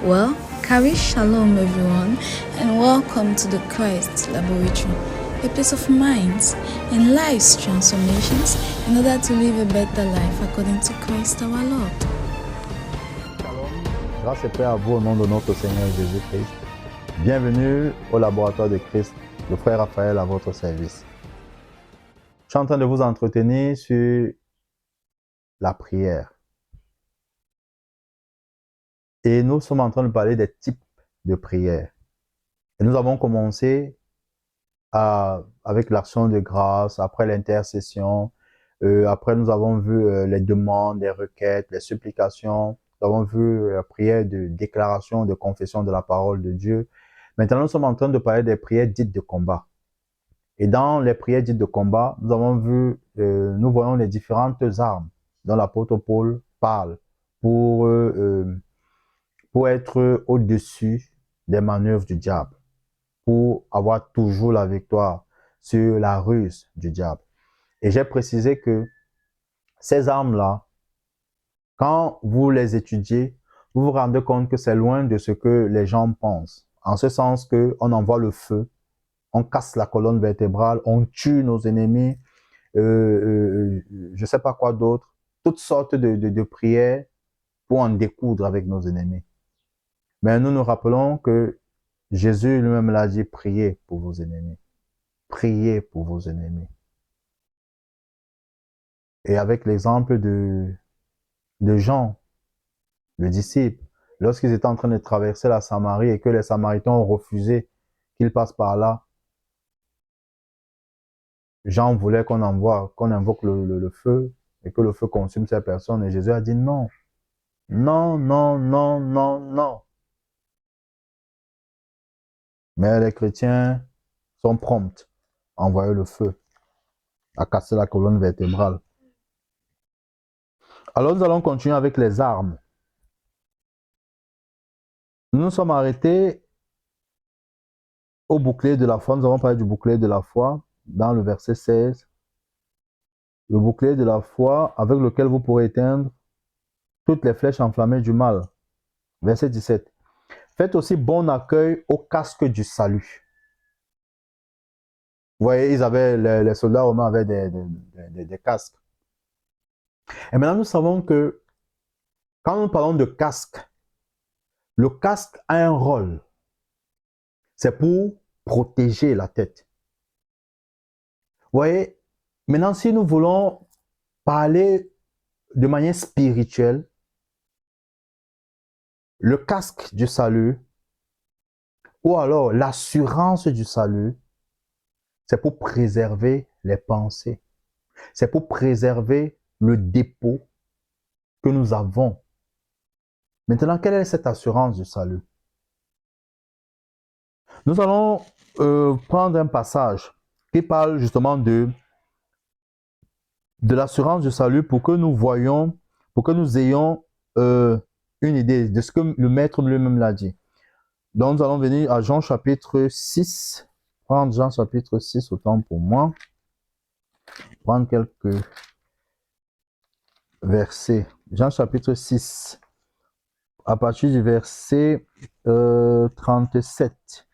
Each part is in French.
Well, Kari Shalom everyone, and welcome to the Christ Laboratory, a place of minds and lives transformations in order to live a better life according to Christ our Lord. Shalom, grâce et paix à vous au nom de notre Seigneur Jésus-Christ. Bienvenue au laboratoire de Christ, le frère Raphaël à votre service. Je suis en train de vous entretenir sur la prière. Et nous sommes en train de parler des types de prière. Et nous avons commencé avec l'action de grâce, après l'intercession, après nous avons vu les demandes, les requêtes, les supplications, nous avons vu la prière de déclaration, de confession de la parole de Dieu. Maintenant, nous sommes en train de parler des prières dites de combat. Et dans les prières dites de combat, nous avons vu, nous voyons les différentes armes dont l'apôtre Paul parle pour être au-dessus des manœuvres du diable, pour avoir toujours la victoire sur la ruse du diable. Et j'ai précisé que ces armes-là, quand vous les étudiez, vous vous rendez compte que c'est loin de ce que les gens pensent. En ce sens qu'on envoie le feu, on casse la colonne vertébrale, on tue nos ennemis, je ne sais pas quoi d'autre, toutes sortes de prières pour en découdre avec nos ennemis. Mais nous nous rappelons que Jésus lui-même l'a dit, priez pour vos ennemis. Priez pour vos ennemis. Et avec l'exemple de Jean, le disciple, lorsqu'ils étaient en train de traverser la Samarie et que les Samaritains ont refusé qu'ils passent par là, Jean voulait qu'on invoque le feu et que le feu consume ces personnes. Et Jésus a dit non. Non, non, non, non, non. Mais les chrétiens sont prompts à envoyer le feu, à casser la colonne vertébrale. Alors nous allons continuer avec les armes. Nous nous sommes arrêtés au bouclier de la foi. Nous avons parlé du bouclier de la foi dans le verset 16. Le bouclier de la foi avec lequel vous pourrez éteindre toutes les flèches enflammées du mal. Verset 17. Faites aussi bon accueil au casque du salut. Vous voyez, les soldats romains avaient des casques. Et maintenant, nous savons que quand nous parlons de casque, le casque a un rôle. C'est pour protéger la tête. Vous voyez, maintenant, si nous voulons parler de manière spirituelle, le casque du salut, ou alors l'assurance du salut, c'est pour préserver les pensées. C'est pour préserver le dépôt que nous avons. Maintenant, quelle est cette assurance du salut? Nous allons prendre un passage qui parle justement de l'assurance du salut pour que nous voyions, pour que nous ayons une idée de ce que le Maître lui-même l'a dit. Donc, nous allons venir à Jean chapitre 6. Prendre Jean chapitre 6 autant pour moi. Prendre quelques versets. Jean chapitre 6. À partir du verset 37.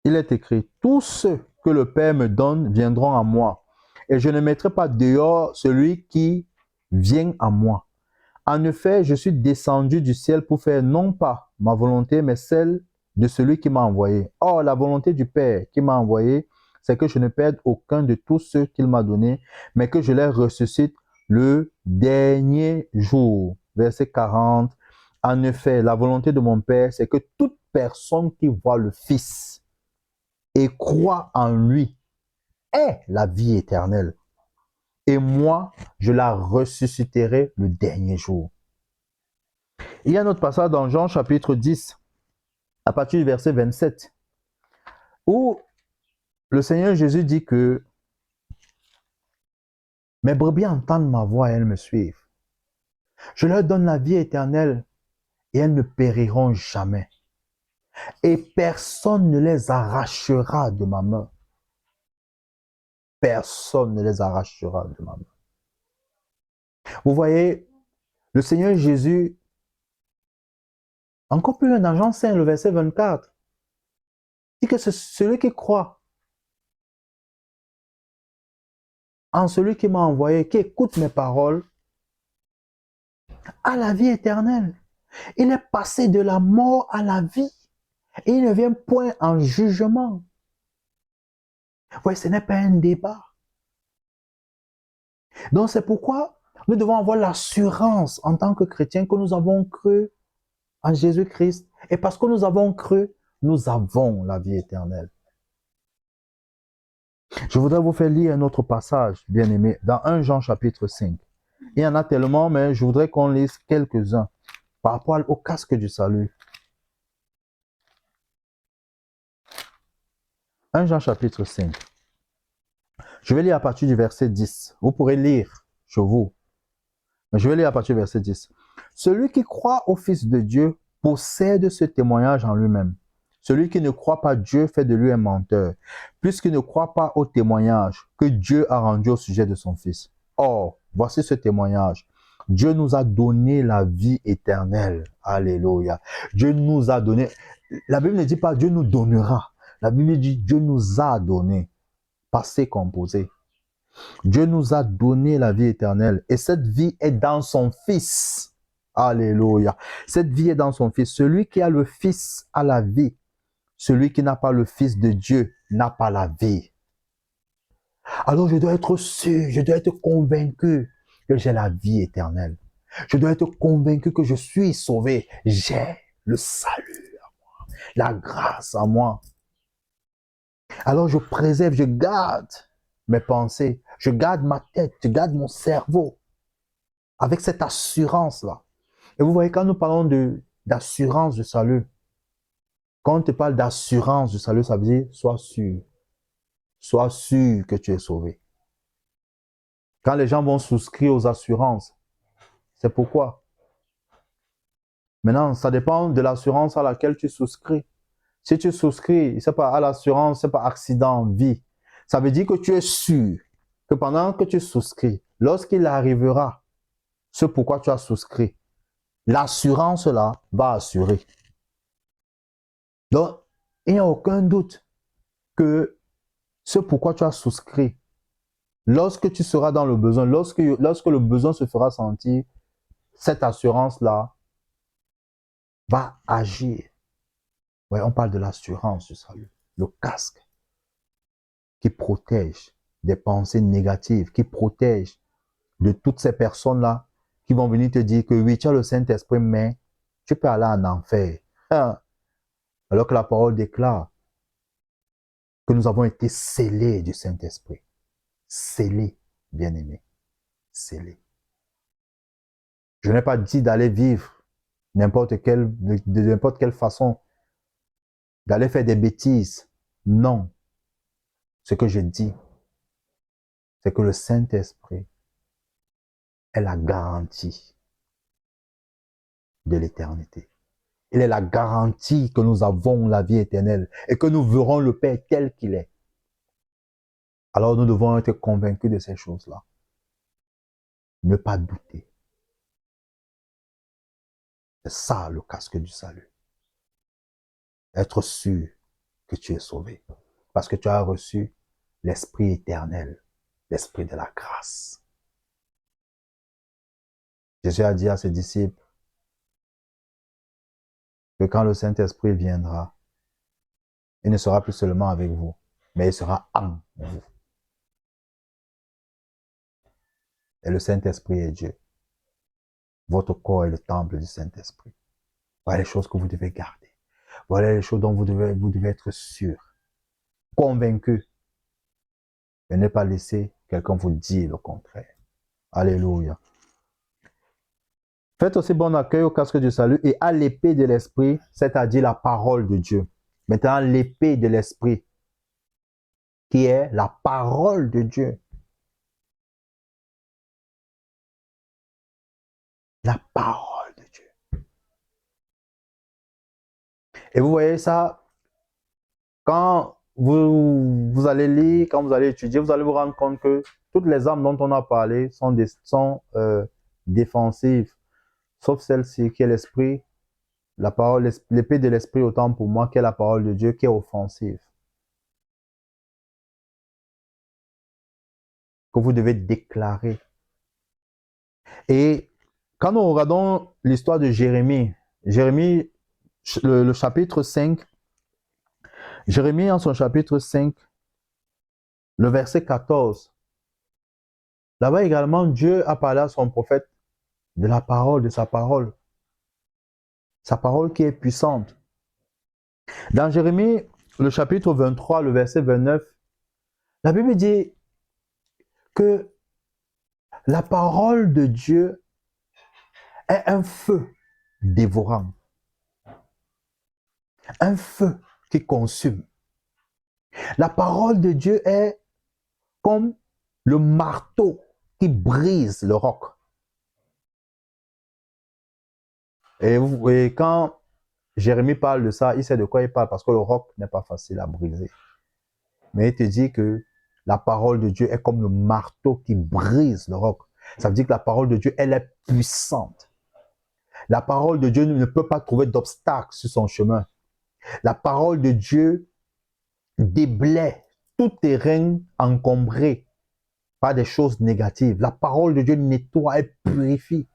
Il est écrit, tous ceux que le Père me donne viendront à moi, et je ne mettrai pas dehors celui qui vient à moi. En effet, je suis descendu du ciel pour faire non pas ma volonté, mais celle de celui qui m'a envoyé. Or, la volonté du Père qui m'a envoyé, c'est que je ne perde aucun de tous ceux qu'il m'a donnés, mais que je les ressuscite le dernier jour. Verset 40. En effet, la volonté de mon Père, c'est que toute personne qui voit le Fils et croit en lui ait la vie éternelle. Et moi, je la ressusciterai le dernier jour. Il y a un autre passage dans Jean chapitre 10, à partir du verset 27, où le Seigneur Jésus dit que mes brebis entendent ma voix et elles me suivent. Je leur donne la vie éternelle et elles ne périront jamais. Et personne ne les arrachera de ma main. Personne ne les arrachera de ma main. Vous voyez, le Seigneur Jésus Encore plus loin dans Jean 5, le verset 24. Il dit que c'est celui qui croit en celui qui m'a envoyé, qui écoute mes paroles, a la vie éternelle. Il est passé de la mort à la vie. Et il ne vient point en jugement. Oui, ce n'est pas un débat. Donc c'est pourquoi nous devons avoir l'assurance en tant que chrétiens que nous avons cru en Jésus-Christ. Et parce que nous avons cru, nous avons la vie éternelle. Je voudrais vous faire lire un autre passage, bien aimé, dans 1 Jean chapitre 5. Il y en a tellement, mais je voudrais qu'on lise quelques-uns par rapport au casque du salut. 1 Jean chapitre 5. Je vais lire à partir du verset 10. Vous pourrez lire chez vous. Mais je vais lire à partir du verset 10. Celui qui croit au Fils de Dieu possède ce témoignage en lui-même. Celui qui ne croit pas Dieu fait de lui un menteur, puisqu'il ne croit pas au témoignage que Dieu a rendu au sujet de son Fils. Or, voici ce témoignage. Dieu nous a donné la vie éternelle. Alléluia. Dieu nous a donné. La Bible ne dit pas Dieu nous donnera. La Bible dit Dieu nous a donné. Passé composé. Dieu nous a donné la vie éternelle. Et cette vie est dans son Fils. Alléluia. Cette vie est dans son Fils. Celui qui a le Fils a la vie. Celui qui n'a pas le Fils de Dieu n'a pas la vie. Alors je dois être sûr, je dois être convaincu que j'ai la vie éternelle. Je dois être convaincu que je suis sauvé. J'ai le salut à moi, la grâce à moi. Alors je préserve, je garde mes pensées, je garde ma tête, je garde mon cerveau avec cette assurance-là. Et vous voyez, quand nous parlons d'assurance du salut, quand on te parle d'assurance du salut, ça veut dire sois sûr. Sois sûr que tu es sauvé. Quand les gens vont souscrire aux assurances, c'est pourquoi. Maintenant, ça dépend de l'assurance à laquelle tu souscris. Si tu souscris, c'est pas à l'assurance, c'est pas accident, vie. Ça veut dire que tu es sûr que pendant que tu souscris, lorsqu'il arrivera ce pourquoi tu as souscrit, l'assurance là va assurer. Donc, il n'y a aucun doute que ce pourquoi tu as souscrit, lorsque tu seras dans le besoin, lorsque le besoin se fera sentir, cette assurance-là va agir. Ouais, on parle de l'assurance du salut, le casque qui protège des pensées négatives, qui protège de toutes ces personnes-là qui vont venir te dire que oui, tu as le Saint-Esprit, mais tu peux aller en enfer. Alors que la parole déclare que nous avons été scellés du Saint-Esprit. Scellés, bien-aimés. Scellés. Je n'ai pas dit d'aller vivre de n'importe quelle façon, d'aller faire des bêtises. Non. Ce que je dis, c'est que le Saint-Esprit est la garantie de l'éternité. Il est la garantie que nous avons la vie éternelle et que nous verrons le Père tel qu'il est. Alors nous devons être convaincus de ces choses-là. Ne pas douter. C'est ça le casque du salut. Être sûr que tu es sauvé. Parce que tu as reçu l'Esprit éternel, l'Esprit de la grâce. Jésus a dit à ses disciples que quand le Saint-Esprit viendra, il ne sera plus seulement avec vous, mais il sera en vous. Et le Saint-Esprit est Dieu. Votre corps est le temple du Saint-Esprit. Voilà les choses que vous devez garder. Voilà les choses dont vous devez être sûr, convaincu. Et ne pas laisser quelqu'un vous dire le contraire. Alléluia. Faites aussi bon accueil au casque du salut et à l'épée de l'Esprit, c'est-à-dire la parole de Dieu. Maintenant, l'épée de l'Esprit, qui est la parole de Dieu. La parole de Dieu. Et vous voyez ça, quand vous allez lire, quand vous allez étudier, vous allez vous rendre compte que toutes les armes dont on a parlé sont défensives, sauf celle-ci qui est l'esprit la parole, l'épée de l'esprit autant pour moi qu'est la parole de Dieu qui est offensive. Que vous devez déclarer. Et quand nous regardons l'histoire de Jérémie, Jérémie, le chapitre 5, Jérémie en son chapitre 5, le verset 14, là-bas également, Dieu a parlé à son prophète de la parole, de sa parole qui est puissante. Dans Jérémie, le chapitre 23, le verset 29, la Bible dit que la parole de Dieu est un feu dévorant, un feu qui consume. La parole de Dieu est comme le marteau qui brise le roc. Et quand Jérémie parle de ça, il sait de quoi il parle parce que le roc n'est pas facile à briser. Mais il te dit que la parole de Dieu est comme le marteau qui brise le roc. Ça veut dire que la parole de Dieu, elle est puissante. La parole de Dieu ne peut pas trouver d'obstacle sur son chemin. La parole de Dieu déblaye tout terrain encombré par des choses négatives. La parole de Dieu nettoie et purifie.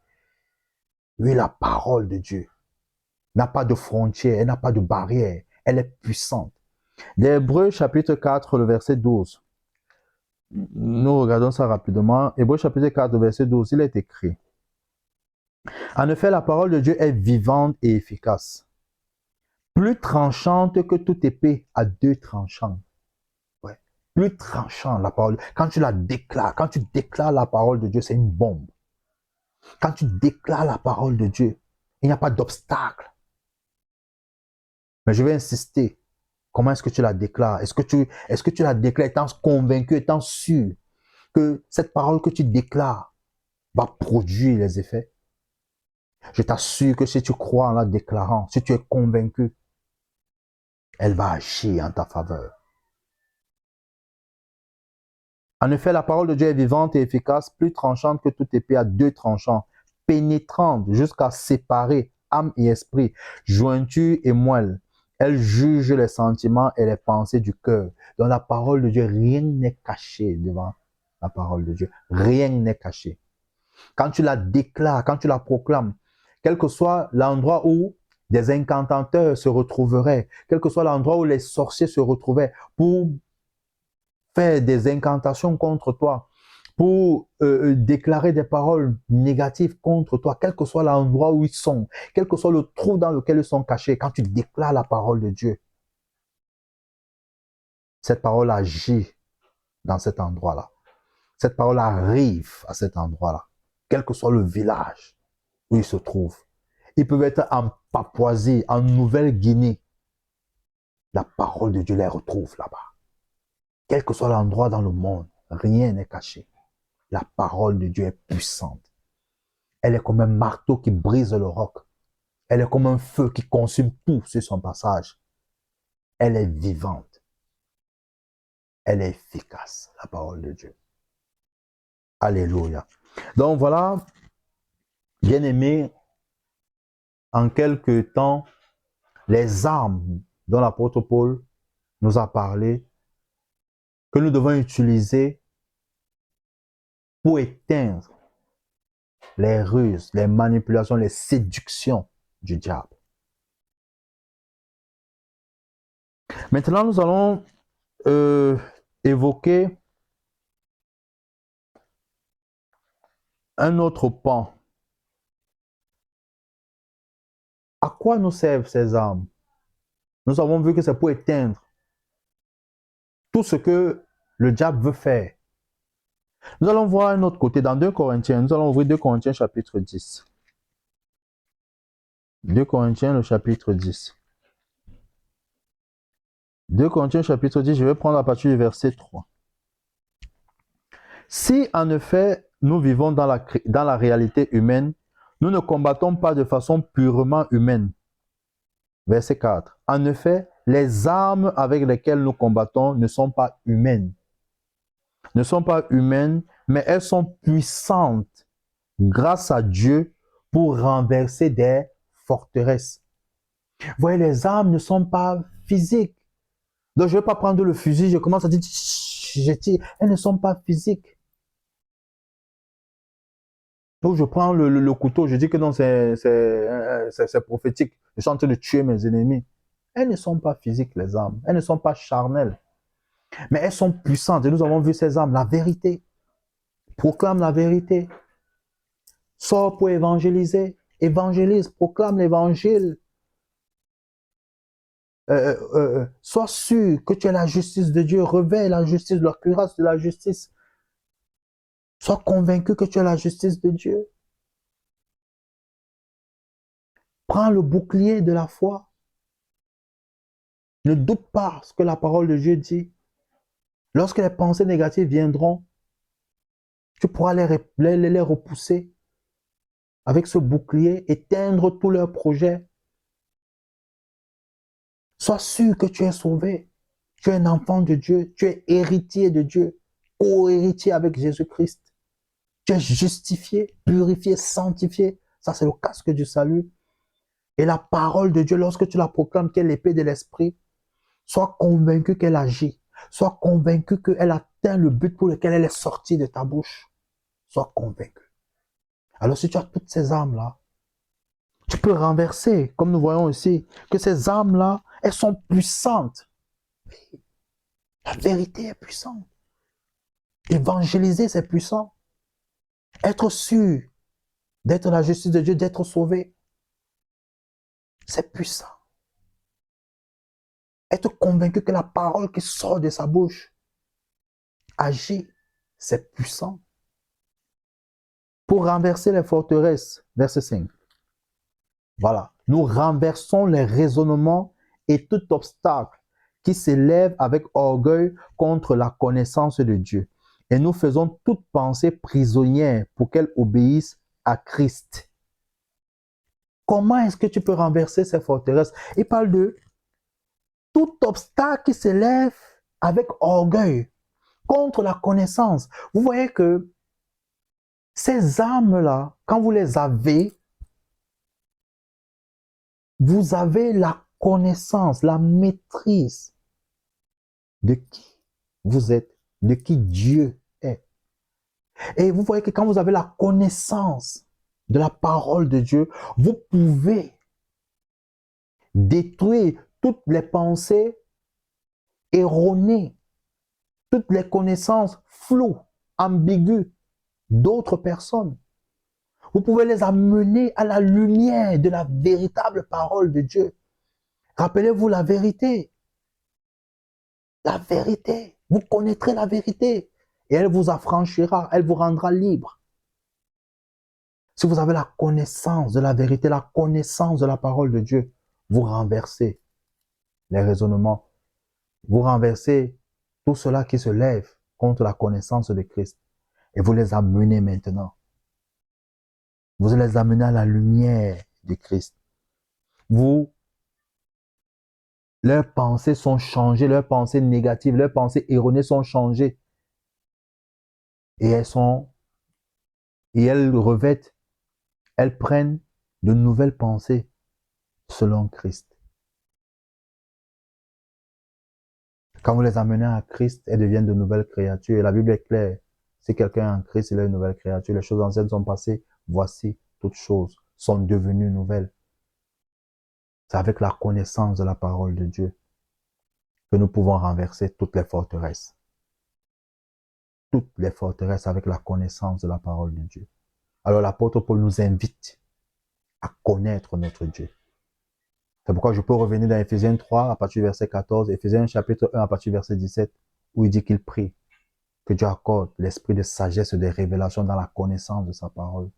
Oui, la parole de Dieu n'a pas de frontières, elle n'a pas de barrières, elle est puissante. L'Hébreu chapitre 4, le verset 12. Nous regardons ça rapidement. Hébreu chapitre 4, le verset 12, il est écrit. En effet, la parole de Dieu est vivante et efficace, plus tranchante que toute épée à deux tranchants. Ouais. Plus tranchant la parole. Quand tu la déclares, quand tu déclares la parole de Dieu, c'est une bombe. Quand tu déclares la parole de Dieu, il n'y a pas d'obstacle. Mais je vais insister. Comment est-ce que tu la déclares? Est-ce que tu la déclares étant convaincu, étant sûr que cette parole que tu déclares va produire les effets? Je t'assure que si tu crois en la déclarant, si tu es convaincu, elle va agir en ta faveur. En effet, la parole de Dieu est vivante et efficace, plus tranchante que toute épée à deux tranchants, pénétrante jusqu'à séparer âme et esprit, jointure et moelle. Elle juge les sentiments et les pensées du cœur. Dans la parole de Dieu, rien n'est caché devant la parole de Dieu. Rien n'est caché. Quand tu la déclares, quand tu la proclames, quel que soit l'endroit où des incantateurs se retrouveraient, quel que soit l'endroit où les sorciers se retrouvaient pour faire des incantations contre toi, pour déclarer des paroles négatives contre toi, quel que soit l'endroit où ils sont, quel que soit le trou dans lequel ils sont cachés, quand tu déclares la parole de Dieu, cette parole agit dans cet endroit-là. Cette parole arrive à cet endroit-là, quel que soit le village où ils se trouvent. Ils peuvent être en Papouasie, en Nouvelle-Guinée. La parole de Dieu les retrouve là-bas. Quel que soit l'endroit dans le monde, rien n'est caché. La parole de Dieu est puissante. Elle est comme un marteau qui brise le roc. Elle est comme un feu qui consume tout sur son passage. Elle est vivante. Elle est efficace, la parole de Dieu. Alléluia. Donc voilà, bien-aimés, en quelque temps, les armes dont l'apôtre Paul nous a parlé, que nous devons utiliser pour éteindre les ruses, les manipulations, les séductions du diable. Maintenant, nous allons évoquer un autre pan. À quoi nous servent ces armes? Nous avons vu que c'est pour éteindre tout ce que le diable veut faire. Nous allons voir un autre côté dans 2 Corinthiens. Nous allons ouvrir 2 Corinthiens chapitre 10. 2 Corinthiens le chapitre 10. 2 Corinthiens chapitre 10, je vais prendre à partir du verset 3. Si en effet nous vivons dans la réalité humaine, nous ne combattons pas de façon purement humaine. Verset 4. En effet, les armes avec lesquelles nous combattons ne sont pas humaines. Ne sont pas humaines, mais elles sont puissantes grâce à Dieu pour renverser des forteresses. Vous voyez, les âmes ne sont pas physiques. Donc, je ne vais pas prendre le fusil, je commence à dire, je tire. Elles ne sont pas physiques. Donc, je prends le couteau, je dis que non, c'est prophétique. Je suis en train de tuer mes ennemis. Elles ne sont pas physiques, les âmes. Elles ne sont pas charnelles. Mais elles sont puissantes. Et nous avons vu ces âmes, la vérité. Proclame la vérité. Sors pour évangéliser. Évangélise, proclame l'évangile. Sois sûr que tu es la justice de Dieu. Réveille la justice, la cuirasse de la justice. Sois convaincu que tu es la justice de Dieu. Prends le bouclier de la foi. Ne doute pas ce que la parole de Dieu dit. Lorsque les pensées négatives viendront, tu pourras les repousser avec ce bouclier, éteindre tous leurs projets. Sois sûr que tu es sauvé. Tu es un enfant de Dieu. Tu es héritier de Dieu. Co-héritier avec Jésus-Christ. Tu es justifié, purifié, sanctifié. Ça, c'est le casque du salut. Et la parole de Dieu, lorsque tu la proclames, qu'elle est l'épée de l'esprit, sois convaincu qu'elle agit. Sois convaincu qu'elle atteint le but pour lequel elle est sortie de ta bouche. Sois convaincu. Alors si tu as toutes ces âmes-là, tu peux renverser, comme nous voyons ici, que ces âmes-là, elles sont puissantes. La vérité est puissante. Évangéliser, c'est puissant. Être sûr d'être la justice de Dieu, d'être sauvé, c'est puissant. Être convaincu que la parole qui sort de sa bouche agit, c'est puissant. Pour renverser les forteresses, verset 5. Voilà. Nous renversons les raisonnements et tout obstacle qui s'élève avec orgueil contre la connaissance de Dieu. Et nous faisons toute pensée prisonnière pour qu'elle obéisse à Christ. Comment est-ce que tu peux renverser ces forteresses? Il parle de tout obstacle qui s'élève avec orgueil contre la connaissance. Vous voyez que ces âmes-là, quand vous les avez, vous avez la connaissance, la maîtrise de qui vous êtes, de qui Dieu est. Et vous voyez que quand vous avez la connaissance de la parole de Dieu, vous pouvez détruire toutes les pensées erronées, toutes les connaissances floues, ambiguës d'autres personnes. Vous pouvez les amener à la lumière de la véritable parole de Dieu. Rappelez-vous la vérité. La vérité. Vous connaîtrez la vérité. Et elle vous affranchira. Elle vous rendra libre. Si vous avez la connaissance de la vérité, la connaissance de la parole de Dieu, vous renversez les raisonnements. Vous renversez tout cela qui se lève contre la connaissance de Christ. Et vous les amenez maintenant. Vous les amenez à la lumière de Christ. Leurs pensées sont changées, leurs pensées négatives, leurs pensées erronées sont changées. Et elles revêtent, elles prennent de nouvelles pensées selon Christ. Quand vous les amenez à Christ, elles deviennent de nouvelles créatures. Et la Bible est claire. Si quelqu'un est en Christ, il est une nouvelle créature. Les choses anciennes sont passées. Voici, toutes choses sont devenues nouvelles. C'est avec la connaissance de la parole de Dieu que nous pouvons renverser toutes les forteresses. Toutes les forteresses avec la connaissance de la parole de Dieu. Alors l'apôtre Paul nous invite à connaître notre Dieu. C'est pourquoi je peux revenir dans Éphésiens 3 à partir du verset 14, Éphésiens chapitre 1 à partir du verset 17, où il dit qu'il prie que Dieu accorde l'esprit de sagesse et de révélation dans la connaissance de sa parole.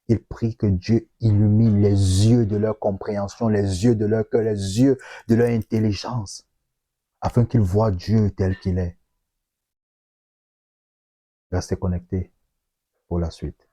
Il prie que Dieu illumine les yeux de leur compréhension, les yeux de leur cœur, les yeux de leur intelligence, afin qu'ils voient Dieu tel qu'il est. Restez connectés pour la suite.